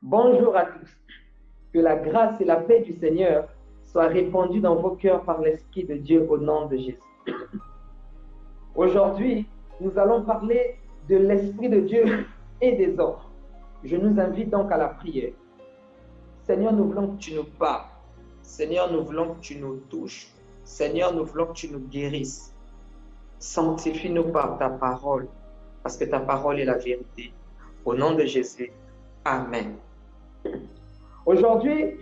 Bonjour à tous. Que la grâce et la paix du Seigneur soient répandues dans vos cœurs par l'Esprit de Dieu au nom de Jésus. Aujourd'hui, nous allons parler de l'Esprit de Dieu et des hommes. Je nous invite donc à la prière. Seigneur, nous voulons que tu nous parles. Seigneur, nous voulons que tu nous touches. Seigneur, nous voulons que tu nous guérisses. Sanctifie-nous par ta parole, parce que ta parole est la vérité. Au nom de Jésus, Amen. Aujourd'hui,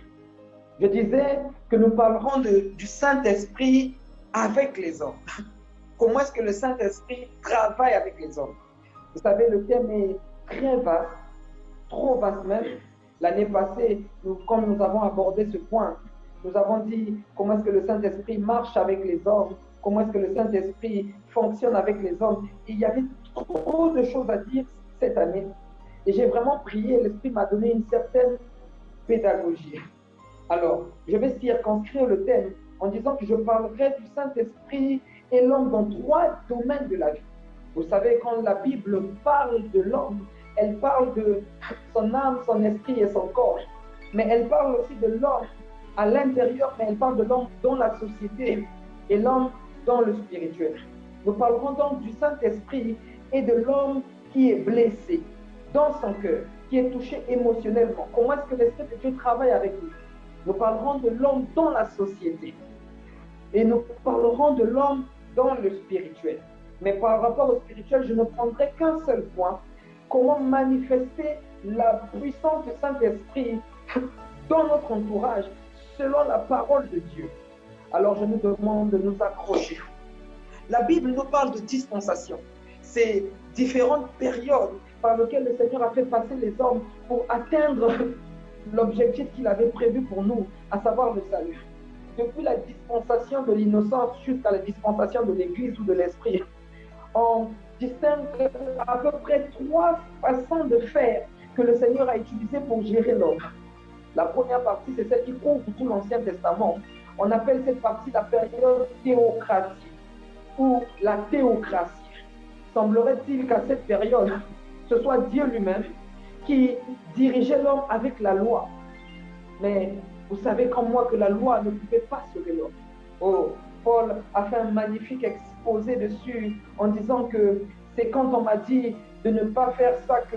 je disais que nous parlerons du Saint-Esprit avec les hommes. Comment est-ce que le Saint-Esprit travaille avec les hommes? Vous savez, le thème est très vaste, trop vaste même. L'année passée, comme nous avons abordé ce point, nous avons dit comment est-ce que le Saint-Esprit marche avec les hommes, comment est-ce que le Saint-Esprit fonctionne avec les hommes. Et il y avait trop de choses à dire cette année. Et j'ai vraiment prié, l'Esprit m'a donné une certaine pédagogie. Alors, je vais circonscrire le thème en disant que je parlerai du Saint-Esprit et l'homme dans trois domaines de la vie. Vous savez, quand la Bible parle de l'homme, elle parle de son âme, son esprit et son corps. Mais elle parle aussi de l'homme à l'intérieur, mais elle parle de l'homme dans la société et l'homme dans le spirituel. Nous parlerons donc du Saint-Esprit et de l'homme qui est blessé dans son cœur, qui est touché émotionnellement. Comment est-ce que l'Esprit de Dieu travaille avec nous? Nous parlerons de l'homme dans la société et nous parlerons de l'homme dans le spirituel. Mais par rapport au spirituel, je ne prendrai qu'un seul point: comment manifester la puissance du Saint-Esprit dans notre entourage selon la parole de Dieu. Alors je nous demande de nous accrocher. La Bible nous parle de dispensation. C'est différentes périodes par lesquelles le Seigneur a fait passer les hommes pour atteindre l'objectif qu'il avait prévu pour nous, à savoir le salut. Depuis la dispensation de l'innocence jusqu'à la dispensation de l'Église ou de l'Esprit, on distingue à peu près trois façons de faire que le Seigneur a utilisées pour gérer l'homme. La première partie, c'est celle qui couvre tout l'Ancien Testament. On appelle cette partie la période théocratique ou la théocratie. Semblerait-il qu'à cette période, ce soit Dieu lui-même qui dirigeait l'homme avec la loi. Mais vous savez comme moi que la loi ne pouvait pas sauver l'homme. Oh, Paul a fait un magnifique exposé dessus en disant que c'est quand on m'a dit de ne pas faire ça que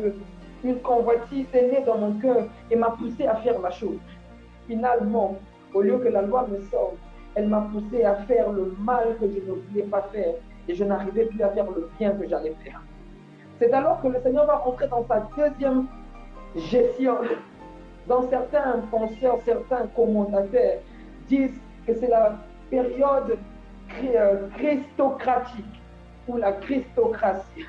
une convoitise est née dans mon cœur et m'a poussé à faire la chose. Finalement, au lieu que la loi me sauve, elle m'a poussé à faire le mal que je ne voulais pas faire et je n'arrivais plus à faire le bien que j'allais faire. C'est alors que le Seigneur va rentrer dans sa deuxième gestion. Dans certains penseurs, certains commentateurs disent que c'est la période christocratique ou la christocratie.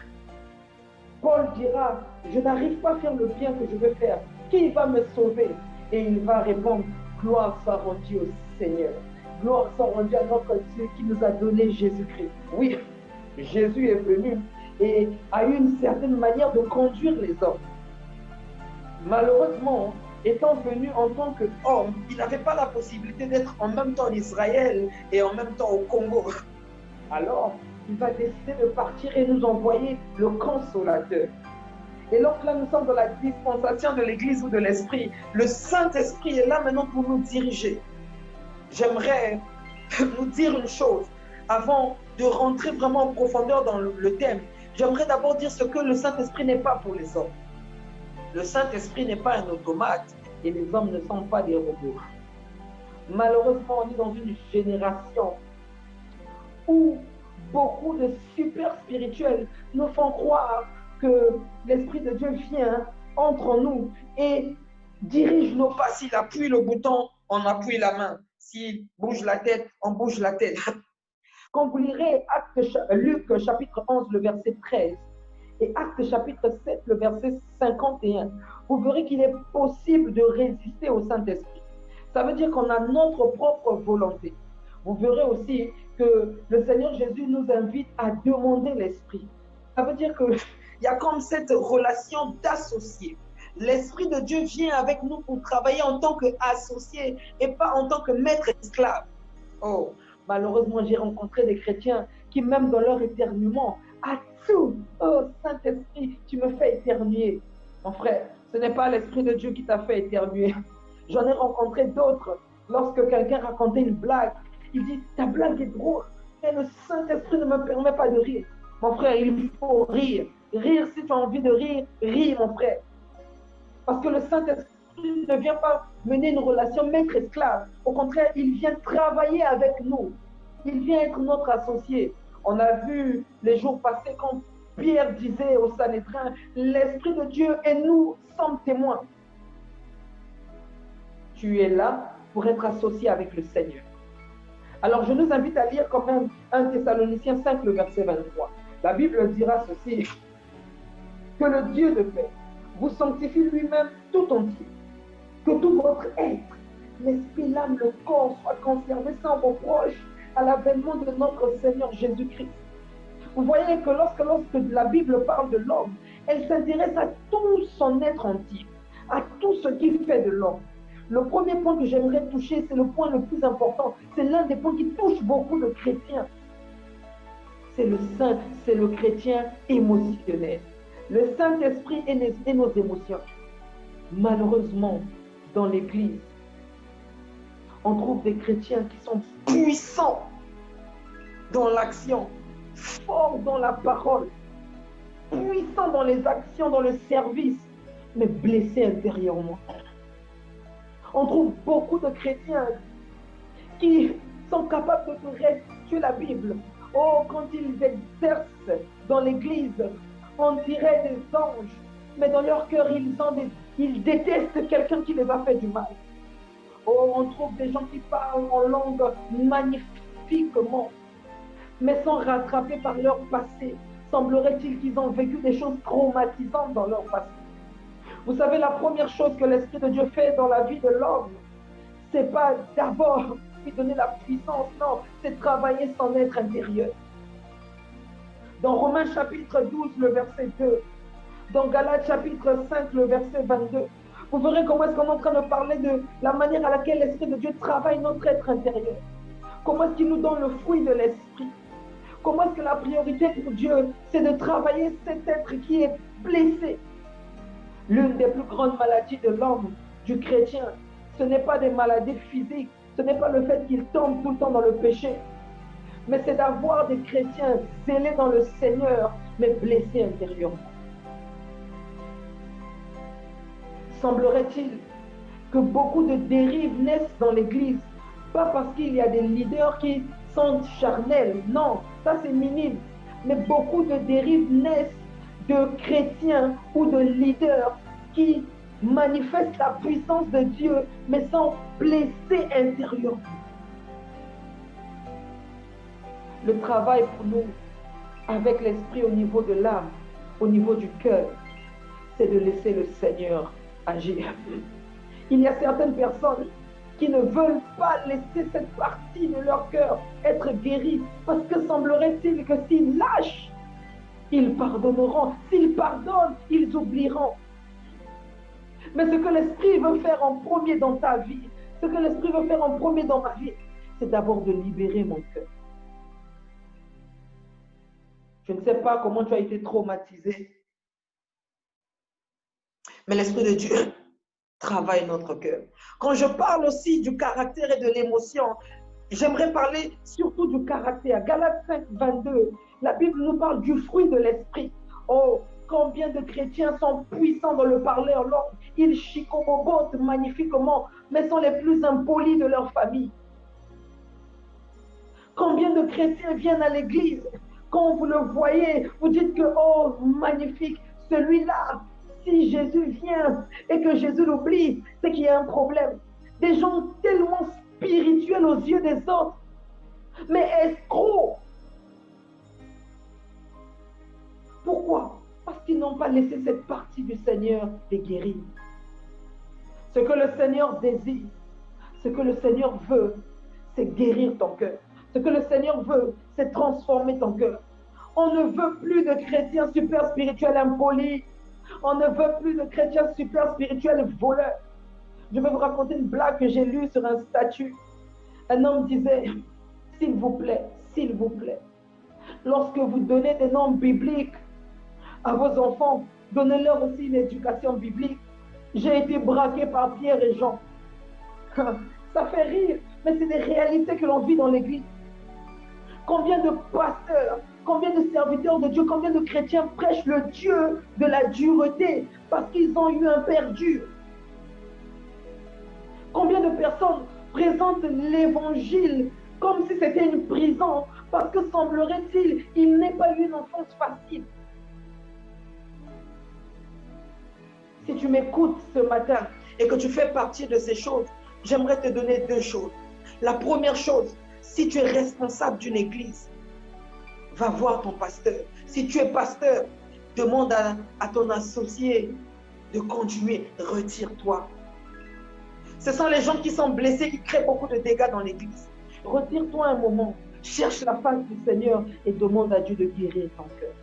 Paul dira: je n'arrive pas à faire le bien que je veux faire. Qui va me sauver? Et il va répondre: gloire soit rendue au Seigneur. Gloire soit rendue à notre Dieu qui nous a donné Jésus-Christ. Oui, Jésus est venu et a eu une certaine manière de conduire les hommes. Malheureusement, étant venu en tant qu'homme, il n'avait pas la possibilité d'être en même temps en Israël et en même temps au Congo. Alors, il va décider de partir et nous envoyer le Consolateur. Et donc là, nous sommes dans la dispensation de l'Église ou de l'Esprit. Le Saint-Esprit est là maintenant pour nous diriger. J'aimerais nous dire une chose avant de rentrer vraiment en profondeur dans le thème. J'aimerais d'abord dire ce que le Saint-Esprit n'est pas pour les hommes. Le Saint-Esprit n'est pas un automate et les hommes ne sont pas des robots. Malheureusement, on est dans une génération où beaucoup de super spirituels nous font croire que l'Esprit de Dieu vient entre nous et dirige nos pas. S'il appuie le bouton, on appuie la main. S'il bouge la tête, on bouge la tête. Quand vous lirez Luc chapitre 11, le verset 13, et Actes chapitre 7, le verset 51, vous verrez qu'il est possible de résister au Saint-Esprit. Ça veut dire qu'on a notre propre volonté. Vous verrez aussi que le Seigneur Jésus nous invite à demander l'Esprit. Ça veut dire qu'il y a comme cette relation d'associé. L'Esprit de Dieu vient avec nous pour travailler en tant qu'associé et pas en tant que maître esclave. Oh, malheureusement, j'ai rencontré des chrétiens qui, même dans leur éternuement, oh Saint-Esprit, tu me fais éternuer. Mon frère, Ce n'est pas l'Esprit de Dieu qui t'a fait éternuer. J'en ai rencontré d'autres. Lorsque quelqu'un racontait une blague, il dit, ta blague est drôle, mais le Saint-Esprit ne me permet pas de rire. Mon frère, il faut rire. Rire, si tu as envie de rire, ris, mon frère. Parce que le Saint-Esprit ne vient pas mener une relation maître-esclave. Au contraire, il vient travailler avec nous. Il vient être notre associé. On a vu les jours passés quand Pierre disait au Sanhédrin, l'Esprit de Dieu et nous sommes témoins. Tu es là pour être associé avec le Seigneur. Alors je nous invite à lire quand même 1 Thessaloniciens 5, le verset 23. La Bible dira ceci, que le Dieu de paix vous sanctifie lui-même tout entier, que tout votre être, l'esprit, l'âme, le corps soit conservé sans reproche à l'avènement de notre Seigneur Jésus-Christ. Vous voyez que lorsque la Bible parle de l'homme, elle s'intéresse à tout son être entier, à tout ce qui fait de l'homme. Le premier point que j'aimerais toucher, c'est le point le plus important. C'est l'un des points qui touche beaucoup de chrétiens. C'est le chrétien émotionnel. Le Saint-Esprit est nos émotions. Malheureusement, dans l'Église, on trouve des chrétiens qui sont puissants dans l'action, forts dans la parole, puissants dans les actions, dans le service, mais blessés intérieurement. On trouve beaucoup de chrétiens qui sont capables de réciter la Bible. Oh, quand ils exercent dans l'église, on dirait des anges, mais dans leur cœur, ils détestent quelqu'un qui les a fait du mal. Oh, on trouve des gens qui parlent en langue magnifiquement, mais sont rattrapés par leur passé. Semblerait-il qu'ils ont vécu des choses traumatisantes dans leur passé. Vous savez, la première chose que l'Esprit de Dieu fait dans la vie de l'homme, c'est pas d'abord lui donner la puissance, non, c'est travailler son être intérieur. Dans Romains chapitre 12, le verset 2, dans Galates chapitre 5, le verset 22, vous verrez comment est-ce qu'on est en train de parler de la manière à laquelle l'Esprit de Dieu travaille notre être intérieur. Comment est-ce qu'il nous donne le fruit de l'Esprit. Comment est-ce que la priorité pour Dieu, c'est de travailler cet être qui est blessé. L'une des plus grandes maladies de l'homme, du chrétien, ce n'est pas des maladies physiques, ce n'est pas le fait qu'il tombe tout le temps dans le péché, mais c'est d'avoir des chrétiens zélés dans le Seigneur, mais blessés intérieurement. Semblerait-il que beaucoup de dérives naissent dans l'Église, pas parce qu'il y a des leaders qui sont charnels, non, ça c'est minime, mais beaucoup de dérives naissent de chrétiens ou de leaders qui manifestent la puissance de Dieu, mais sont blessés intérieurement. Le travail pour nous, avec l'esprit au niveau de l'âme, au niveau du cœur, c'est de laisser le Seigneur agir. Il y a certaines personnes qui ne veulent pas laisser cette partie de leur cœur être guérie, parce que semblerait-il que s'ils lâchent, ils pardonneront. S'ils pardonnent, ils oublieront. Mais ce que l'Esprit veut faire en premier dans ta vie, ce que l'Esprit veut faire en premier dans ma vie, c'est d'abord de libérer mon cœur. Je ne sais pas comment tu as été traumatisé, mais l'Esprit de Dieu travaille notre cœur. Quand je parle aussi du caractère et de l'émotion, j'aimerais parler surtout du caractère. Galates 5, 22, la Bible nous parle du fruit de l'Esprit. Oh, combien de chrétiens sont puissants dans le parler en langue. Ils chicobobotent magnifiquement, mais sont les plus impolis de leur famille. Combien de chrétiens viennent à l'église, quand vous le voyez, vous dites que, oh, magnifique, celui-là, si Jésus vient et que Jésus l'oublie, c'est qu'il y a un problème. Des gens tellement spirituels aux yeux des autres, mais escrocs. Pourquoi? Parce qu'ils n'ont pas laissé cette partie du Seigneur les guérir. Ce que le Seigneur désire, ce que le Seigneur veut, c'est guérir ton cœur. Ce que le Seigneur veut, c'est transformer ton cœur. On ne veut plus de chrétiens super spirituels impolis. On ne veut plus de chrétiens super spirituels voleurs. Je vais vous raconter une blague que j'ai lue sur un statut. Un homme disait, s'il vous plaît, lorsque vous donnez des noms bibliques à vos enfants, donnez-leur aussi une éducation biblique. J'ai été braqué par Pierre et Jean. Ça fait rire, mais c'est des réalités que l'on vit dans l'Église. Combien de pasteurs, combien de serviteurs de Dieu, combien de chrétiens prêchent le Dieu de la dureté parce qu'ils ont eu un père dur. Combien de personnes présentent l'évangile comme si c'était une prison parce que semblerait-il, il n'ait pas eu une enfance facile. Si tu m'écoutes ce matin et que tu fais partie de ces choses, j'aimerais te donner deux choses. La première chose, si tu es responsable d'une église, va voir ton pasteur. Si tu es pasteur, demande à ton associé de continuer, retire-toi. Ce sont les gens qui sont blessés qui créent beaucoup de dégâts dans l'église. Retire-toi un moment, cherche la face du Seigneur et demande à Dieu de guérir ton cœur.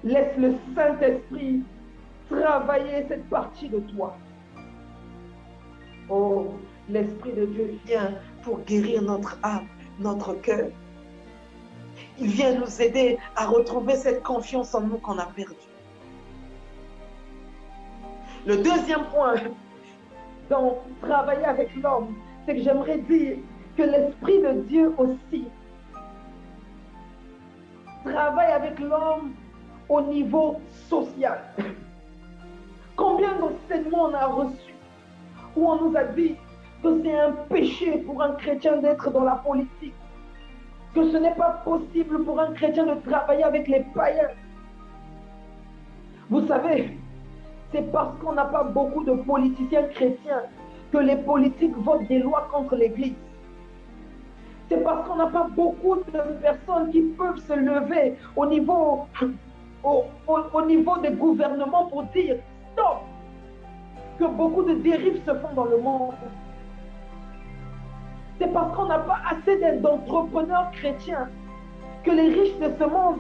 Laisse le Saint-Esprit travailler cette partie de toi. Oh, l'Esprit de Dieu vient pour guérir notre âme, notre cœur. Il vient nous aider à retrouver cette confiance en nous qu'on a perdue. Le deuxième point dans travailler avec l'homme, c'est que j'aimerais dire que l'Esprit de Dieu aussi travaille avec l'homme au niveau social. Combien d'enseignements on a reçus où on nous a dit que c'est un péché pour un chrétien d'être dans la politique, que ce n'est pas possible pour un chrétien de travailler avec les païens. Vous savez, c'est parce qu'on n'a pas beaucoup de politiciens chrétiens que les politiques votent des lois contre l'Église. C'est parce qu'on n'a pas beaucoup de personnes qui peuvent se lever au niveau des gouvernements pour dire stop, que beaucoup de dérives se font dans le monde. C'est parce qu'on n'a pas assez d'entrepreneurs chrétiens que les riches de ce monde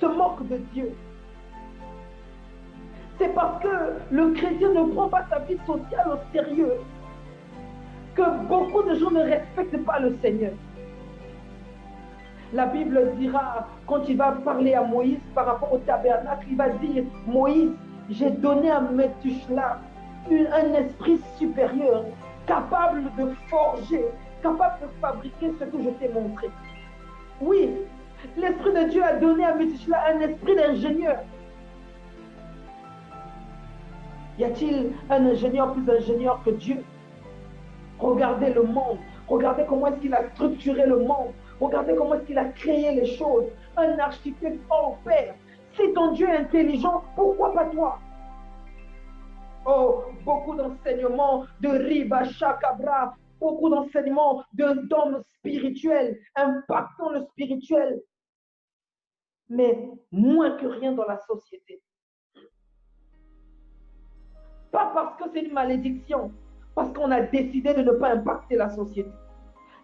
se moquent de Dieu. C'est parce que le chrétien ne prend pas sa vie sociale au sérieux que beaucoup de gens ne respectent pas le Seigneur. La Bible dira, quand il va parler à Moïse par rapport au tabernacle, il va dire, Moïse, j'ai donné à Métushla un esprit supérieur, capable de forger, capable de fabriquer ce que je t'ai montré. Oui, l'Esprit de Dieu a donné à Métushla un esprit d'ingénieur. Y a-t-il un ingénieur plus ingénieur que Dieu? Regardez le monde. Regardez comment est-ce qu'il a structuré le monde. Regardez comment est-ce qu'il a créé les choses. Un architecte hors pair. Si ton Dieu est intelligent, pourquoi pas toi? Oh, beaucoup d'enseignements de Riba Chakabra, beaucoup d'enseignements d'hommes spirituels, impactant le spirituel, mais moins que rien dans la société. Pas parce que c'est une malédiction, parce qu'on a décidé de ne pas impacter la société.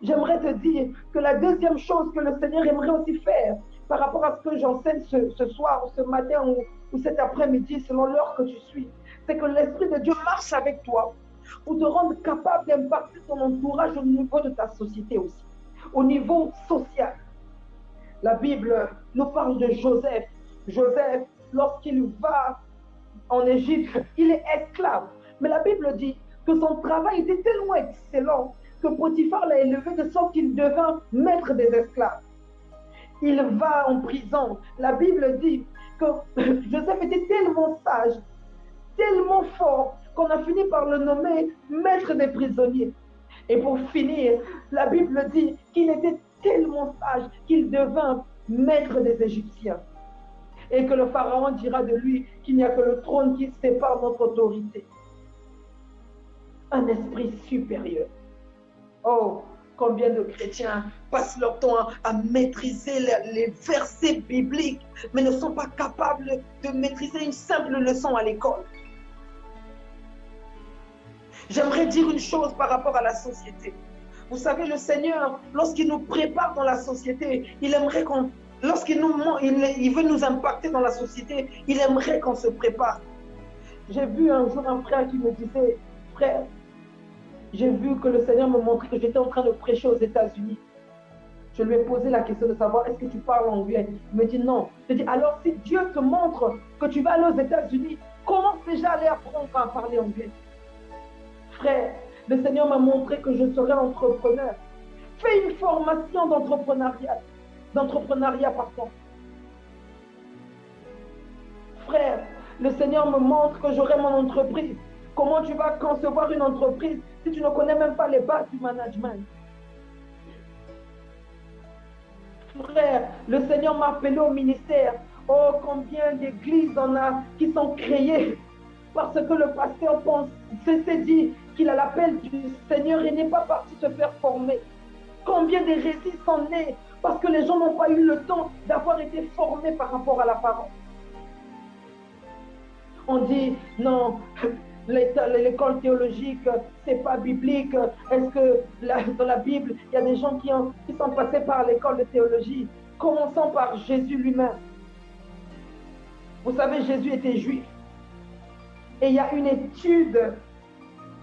J'aimerais te dire que la deuxième chose que le Seigneur aimerait aussi faire par rapport à ce que j'enseigne ce soir, ou ce matin, ou cet après-midi, selon l'heure que tu suis, c'est que l'Esprit de Dieu marche avec toi pour te rendre capable d'impacter ton entourage au niveau de ta société aussi, au niveau social. La Bible nous parle de Joseph. Joseph, lorsqu'il va en Égypte, il est esclave. Mais la Bible dit que son travail était tellement excellent que Potiphar l'a élevé de sorte qu'il devint maître des esclaves. Il va en prison. La Bible dit que Joseph était tellement sage, tellement fort, qu'on a fini par le nommer maître des prisonniers. Et pour finir, la Bible dit qu'il était tellement sage qu'il devint maître des Égyptiens. Et que le Pharaon dira de lui qu'il n'y a que le trône qui sépare notre autorité. Un esprit supérieur. Oh, combien de chrétiens passent leur temps à maîtriser les versets bibliques, mais ne sont pas capables de maîtriser une simple leçon à l'école. J'aimerais dire une chose par rapport à la société. Vous savez, le Seigneur, lorsqu'il nous prépare dans la société, il aimerait qu'on, lorsqu'il veut nous impacter dans la société, il aimerait qu'on se prépare. J'ai vu un jour un frère qui me disait, frère, j'ai vu que le Seigneur me montrait que j'étais en train de prêcher aux États-Unis. Je lui ai posé la question de savoir, est-ce que tu parles anglais? Il me dit non. Je dis, alors si Dieu te montre que tu vas aller aux États-Unis, Commence déjà à aller apprendre à parler anglais. Frère, le Seigneur m'a montré que je serais entrepreneur. Fais une formation d'entrepreneuriat. Pardon. Frère, le Seigneur me montre que j'aurai mon entreprise. Comment tu vas concevoir une entreprise si tu ne connais même pas les bases du management? Frère, le Seigneur m'a appelé au ministère. Oh, combien d'églises on a qui sont créées parce que le pasteur s'est dit qu'il a l'appel du Seigneur et n'est pas parti se faire former. Combien de récits sont nés parce que les gens n'ont pas eu le temps d'avoir été formés par rapport à la parole. On dit non, l'école théologique, c'est pas biblique. Est-ce que dans la Bible, il y a des gens qui sont passés par l'école de théologie? Commençons par Jésus lui-même. Vous savez, Jésus était juif. Et il y a une étude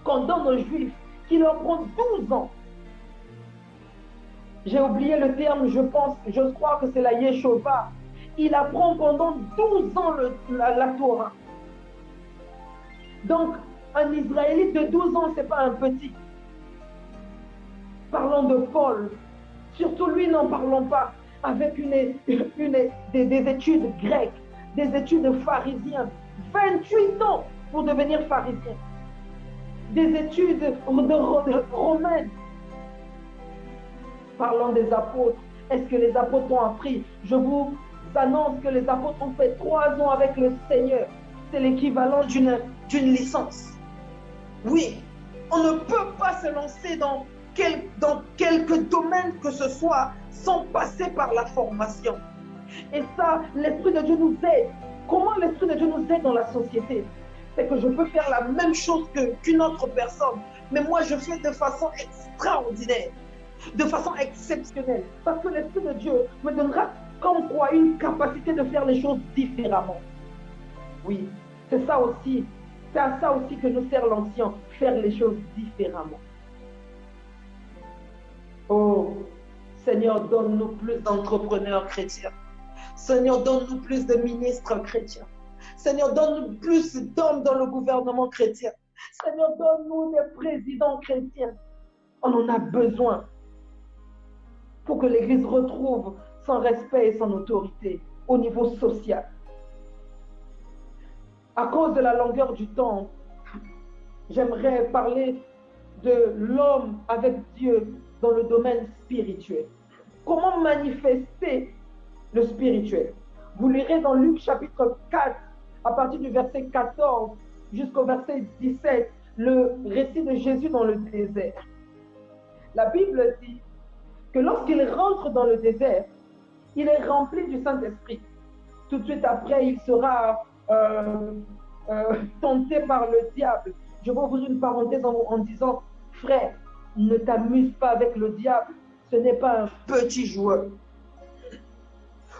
qu'on donne aux juifs qui leur prend 12 ans. J'ai oublié le terme, je crois que c'est la Yeshova. Il apprend pendant 12 ans la Torah. Donc, un Israélite de 12 ans, ce n'est pas un petit. Parlons de Paul. Surtout lui, n'en parlons pas. Avec des études grecques, des études pharisiennes. 28 ans pour devenir pharisien. Des études romaines. Parlons des apôtres. Est-ce que les apôtres ont appris? Je vous annonce que les apôtres ont fait 3 ans avec le Seigneur. C'est l'équivalent d'une licence. Oui, on ne peut pas se lancer dans quelque domaine que ce soit sans passer par la formation. Et ça, l'Esprit de Dieu nous aide. Comment l'Esprit de Dieu nous aide dans la société? C'est que je peux faire la même chose qu'une autre personne, mais moi je fais de façon extraordinaire, de façon exceptionnelle, parce que l'Esprit de Dieu me donnera comme quoi une capacité de faire les choses différemment. Oui, c'est ça aussi. C'est à ça aussi que nous sert l'ancien, faire les choses différemment. Oh, Seigneur, donne-nous plus d'entrepreneurs chrétiens. Seigneur, donne-nous plus de ministres chrétiens. Seigneur, donne-nous plus d'hommes dans le gouvernement chrétien. Seigneur, donne-nous des présidents chrétiens. On en a besoin pour que l'Église retrouve son respect et son autorité au niveau social. À cause de la longueur du temps, j'aimerais parler de l'homme avec Dieu dans le domaine spirituel. Comment manifester le spirituel? Vous lirez dans Luc chapitre 4, à partir du verset 14 jusqu'au verset 17, le récit de Jésus dans le désert. La Bible dit que lorsqu'il rentre dans le désert, il est rempli du Saint-Esprit. Tout de suite après, il sera tenté par le diable. Je vais ouvrir une parenthèse en disant, frère, ne t'amuse pas avec le diable, ce n'est pas un petit joueur.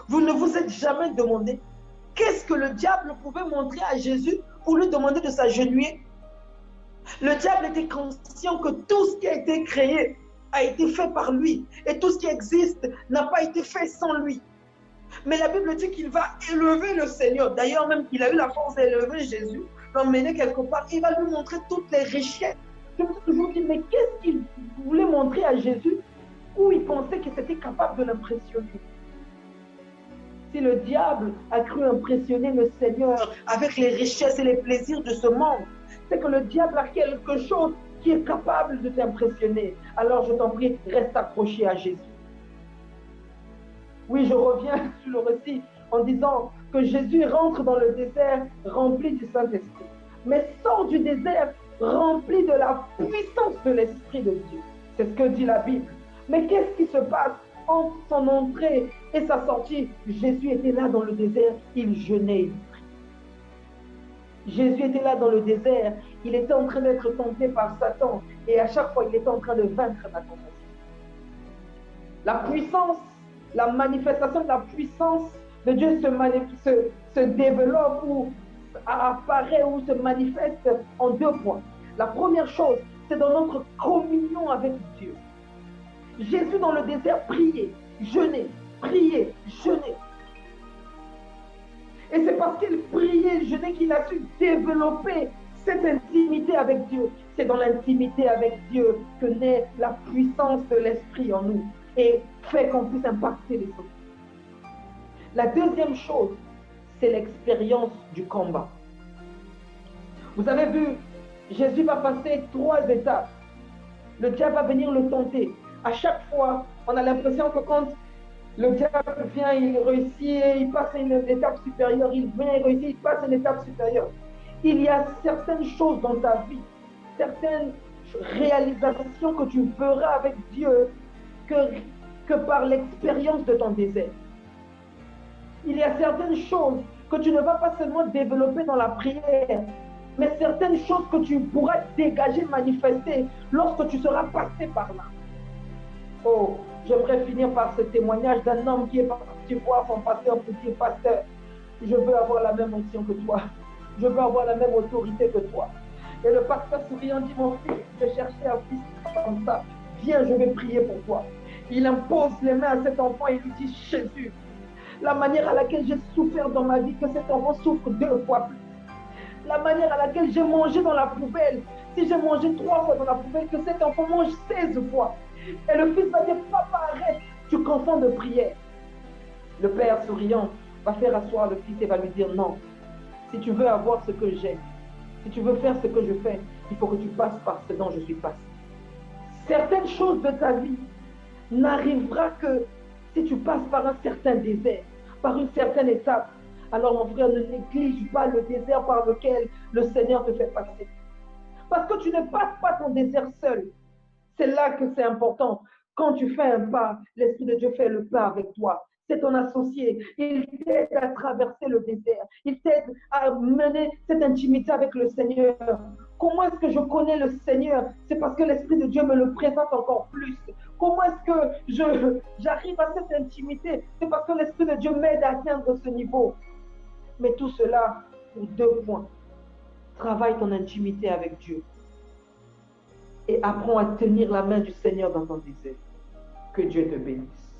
Vous ne vous êtes jamais demandé qu'est-ce que le diable pouvait montrer à Jésus pour lui demander de s'agenouiller? Le diable était conscient que tout ce qui a été créé a été fait par lui et tout ce qui existe n'a pas été fait sans lui. Mais la Bible dit qu'il va élever le Seigneur. D'ailleurs, même qu'il a eu la force d'élever Jésus, l'emmener quelque part, il va lui montrer toutes les richesses. Je me suis toujours dit, mais qu'est-ce qu'il voulait montrer à Jésus où il pensait qu'il était capable de l'impressionner? Si le diable a cru impressionner le Seigneur avec les richesses et les plaisirs de ce monde, c'est que le diable a quelque chose qui est capable de t'impressionner. Alors je t'en prie, reste accroché à Jésus. Oui, je reviens sur le récit en disant que Jésus rentre dans le désert rempli du Saint-Esprit, mais sort du désert rempli de la puissance de l'Esprit de Dieu. C'est ce que dit la Bible. Mais qu'est-ce qui se passe entre son entrée et sa sortie? Jésus était là dans le désert, il jeûnait, il priait. Jésus était là dans le désert, il était en train d'être tenté par Satan et à chaque fois il était en train de vaincre la tentation. La puissance, la manifestation de la puissance de Dieu se développe ou apparaît ou se manifeste en 2 points. La première chose, c'est dans notre communion avec Dieu. Jésus dans le désert priait, jeûnait, priait, jeûnait. Et c'est parce qu'il priait, jeûnait, qu'il a su développer cette intimité avec Dieu. C'est dans l'intimité avec Dieu que naît la puissance de l'Esprit en nous et fait qu'on puisse impacter les autres. La deuxième chose, c'est l'expérience du combat. Vous avez vu, Jésus va passer 3 étapes. Le diable va venir le tenter. À chaque fois, on a l'impression que quand le diable vient, il réussit, il passe une étape supérieure, il vient, il réussit, il passe une étape supérieure. Il y a certaines choses dans ta vie, certaines réalisations que tu feras avec Dieu que par l'expérience de ton désert. Il y a certaines choses que tu ne vas pas seulement développer dans la prière, mais certaines choses que tu pourras dégager, manifester lorsque tu seras passé par là. Oh, j'aimerais finir par ce témoignage d'un homme qui est parti voir son pasteur pour dire, pasteur, je veux avoir la même onction que toi. Je veux avoir la même autorité que toi. Et le pasteur souriant dit, mon fils, je cherchais un fils comme ça. Viens, je vais prier pour toi. Il impose les mains à cet enfant et lui dit, Jésus, la manière à laquelle j'ai souffert dans ma vie, que cet enfant souffre 2 fois plus. La manière à laquelle j'ai mangé dans la poubelle, si j'ai mangé 3 fois dans la poubelle, que cet enfant mange 16 fois. Et le fils va dire, papa, arrête, tu confonds de prière. Le père souriant va faire asseoir le fils et va lui dire, non, si tu veux avoir ce que j'ai, si tu veux faire ce que je fais, il faut que tu passes par ce dont je suis passé. Certaines choses de ta vie n'arrivera que si tu passes par un certain désert, par une certaine étape. Alors mon frère, ne néglige pas le désert par lequel le Seigneur te fait passer. Parce que tu ne passes pas ton désert seul. C'est là que c'est important. Quand tu fais un pas, l'Esprit de Dieu fait le pas avec toi. C'est ton associé. Il t'aide à traverser le désert. Il t'aide à mener cette intimité avec le Seigneur. Comment est-ce que je connais le Seigneur? C'est parce que l'Esprit de Dieu me le présente encore plus. Comment est-ce que j'arrive à cette intimité? C'est parce que l'Esprit de Dieu m'aide à atteindre ce niveau. Mais tout cela pour 2 points. Travaille ton intimité avec Dieu. Et apprends à tenir la main du Seigneur dans ton désert. Que Dieu te bénisse.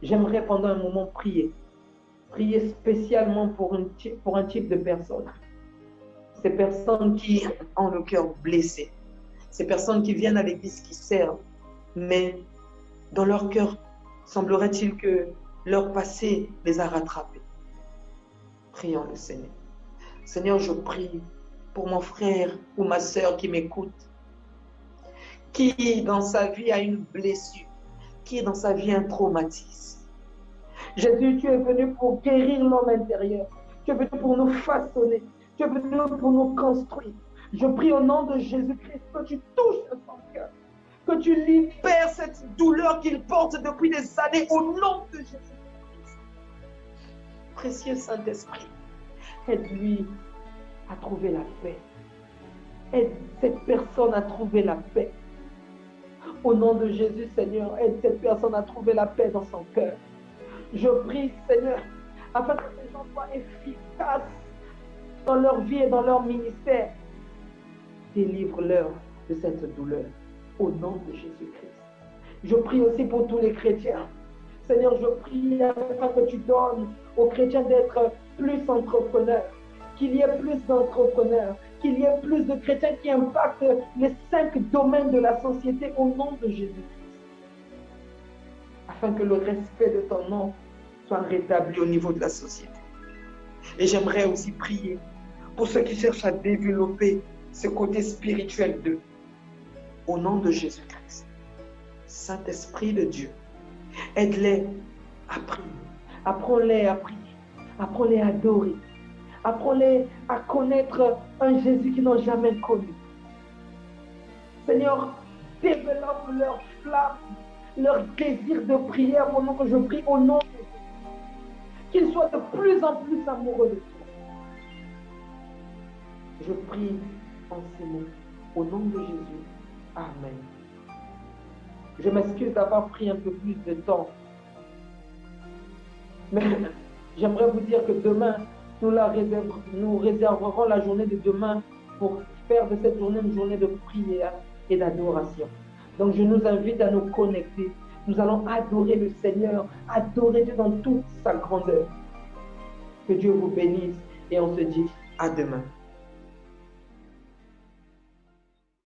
J'aimerais pendant un moment prier. Prier spécialement pour un type de personne. Ces personnes qui ont le cœur blessé. Ces personnes qui viennent à l'église, qui servent. Mais dans leur cœur, semblerait-il que leur passé les a rattrapés. Prions le Seigneur. Seigneur, je prie pour mon frère ou ma sœur qui m'écoute, qui dans sa vie a une blessure, qui dans sa vie a un traumatisme. Jésus, tu es venu pour guérir l'homme intérieur. Tu es venu pour nous façonner. Tu es venu pour nous construire. Je prie au nom de Jésus-Christ que tu touches son cœur, que tu libères cette douleur qu'il porte depuis des années au nom de Jésus-Christ. Précieux Saint-Esprit, aide-lui à trouver la paix. Aide cette personne à trouver la paix. Au nom de Jésus, Seigneur, aide cette personne à trouver la paix dans son cœur. Je prie, Seigneur, afin que ces gens soient efficaces dans leur vie et dans leur ministère. Délivre-leur de cette douleur. Au nom de Jésus-Christ. Je prie aussi pour tous les chrétiens. Seigneur, je prie afin que tu donnes aux chrétiens d'être plus entrepreneurs, qu'il y ait plus d'entrepreneurs, qu'il y ait plus de chrétiens qui impactent les 5 domaines de la société au nom de Jésus-Christ. Afin que le respect de ton nom soit rétabli au niveau de la société. Et j'aimerais aussi prier pour ceux qui cherchent à développer ce côté spirituel d'eux. Au nom de Jésus-Christ. Saint-Esprit de Dieu, aide-les à prier. Apprends-les à prier. Apprends-les à adorer. Apprends-les à connaître un Jésus qu'ils n'ont jamais connu. Seigneur, développe leur flamme, leur désir de prière pendant que je prie au nom de Jésus. Qu'ils soient de plus en plus amoureux de toi. Je prie en ces mots, au nom de Jésus. Amen. Je m'excuse d'avoir pris un peu plus de temps. Mais j'aimerais vous dire que demain, nous réserverons la journée de demain pour faire de cette journée une journée de prière et d'adoration. Donc je nous invite à nous connecter. Nous allons adorer le Seigneur, adorer Dieu dans toute sa grandeur. Que Que Dieu vous bénisse et on se dit à demain.